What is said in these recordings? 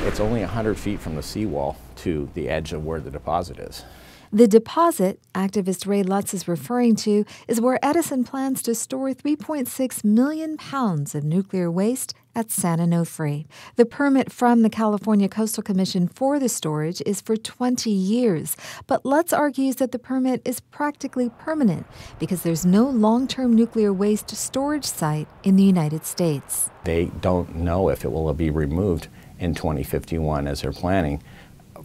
It's only 100 feet from the seawall to the edge of where the deposit is. The deposit activist Ray Lutz is referring to is where Edison plans to store 3.6 million pounds of nuclear waste at San Onofre. The permit from the California Coastal Commission for the storage is for 20 years, but Lutz argues that the permit is practically permanent because there's no long-term nuclear waste storage site in the United States. They don't know if it will be removed in 2051 as they're planning,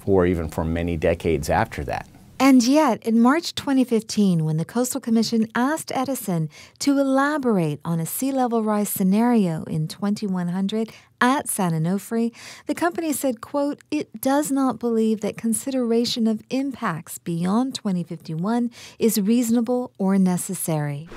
or even for many decades after that. And yet, in March 2015, when the Coastal Commission asked Edison to elaborate on a sea level rise scenario in 2100 at San Onofre, the company said, quote, it does not believe that consideration of impacts beyond 2051 is reasonable or necessary.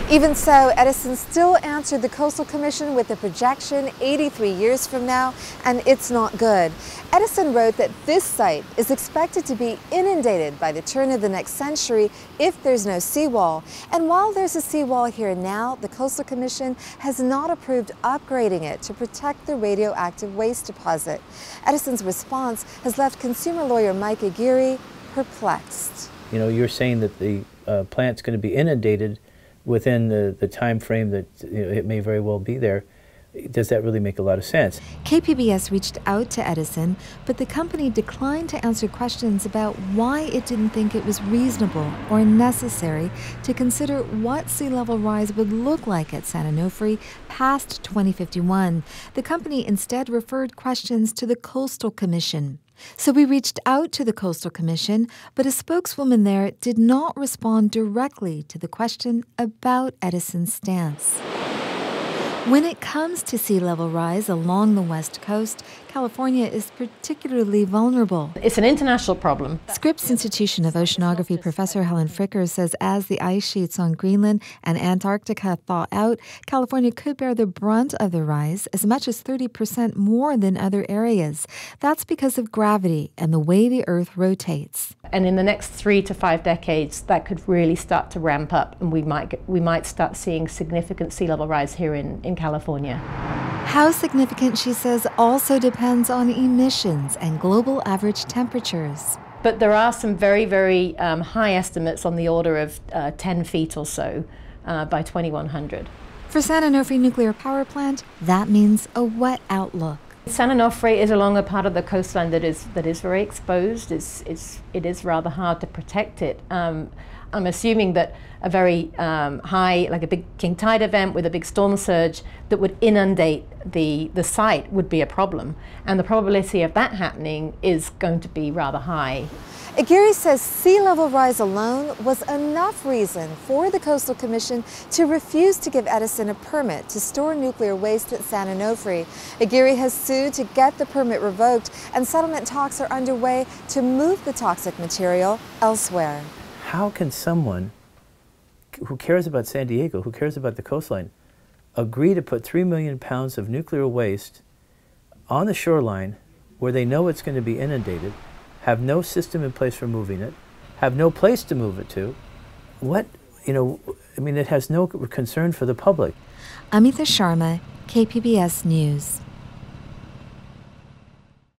Even so, Edison still answered the Coastal Commission with a projection 83 years from now, and it's not good. Edison wrote that this site is expected to be inundated by the turn of the next century if there's no seawall. And while there's a seawall here now, the Coastal Commission has not approved upgrading it to protect the radioactive waste deposit. Edison's response has left consumer lawyer Mike Aguirre perplexed. You know, you're saying that the plant's going to be inundated within the time frame that it may very well be there. Does that really make a lot of sense? KPBS reached out to Edison, but the company declined to answer questions about why it didn't think it was reasonable or necessary to consider what sea level rise would look like at San Onofre past 2051. The company instead referred questions to the Coastal Commission. So we reached out to the Coastal Commission, but a spokeswoman there did not respond directly to the question about Edison's stance. When it comes to sea level rise along the West Coast, California is particularly vulnerable. It's an international problem. Scripps Institution of Oceanography professor Helen Fricker says as the ice sheets on Greenland and Antarctica thaw out, California could bear the brunt of the rise, as much as 30% more than other areas. That's because of gravity and the way the Earth rotates. And in the next 3 to 5 decades, that could really start to ramp up, and we might start seeing significant sea level rise here in California. How significant, she says, also depends on emissions and global average temperatures. But there are some very, very high estimates on the order of 10 feet or so by 2100. For San Onofre Nuclear Power Plant, that means a wet outlook. San Onofre is along a part of the coastline that is very exposed. It is rather hard to protect it. I'm assuming that a very high, like a big king tide event with a big storm surge that would inundate the site would be a problem. And the probability of that happening is going to be rather high. Aguirre says sea level rise alone was enough reason for the Coastal Commission to refuse to give Edison a permit to store nuclear waste at San Onofre. Aguirre has sued to get the permit revoked, and settlement talks are underway to move the toxic material elsewhere. How can someone who cares about San Diego, who cares about the coastline, agree to put 3 million pounds of nuclear waste on the shoreline where they know it's going to be inundated, have no system in place for moving it, have no place to move it to? What, it has no concern for the public. Amita, Sharma, KPBS News.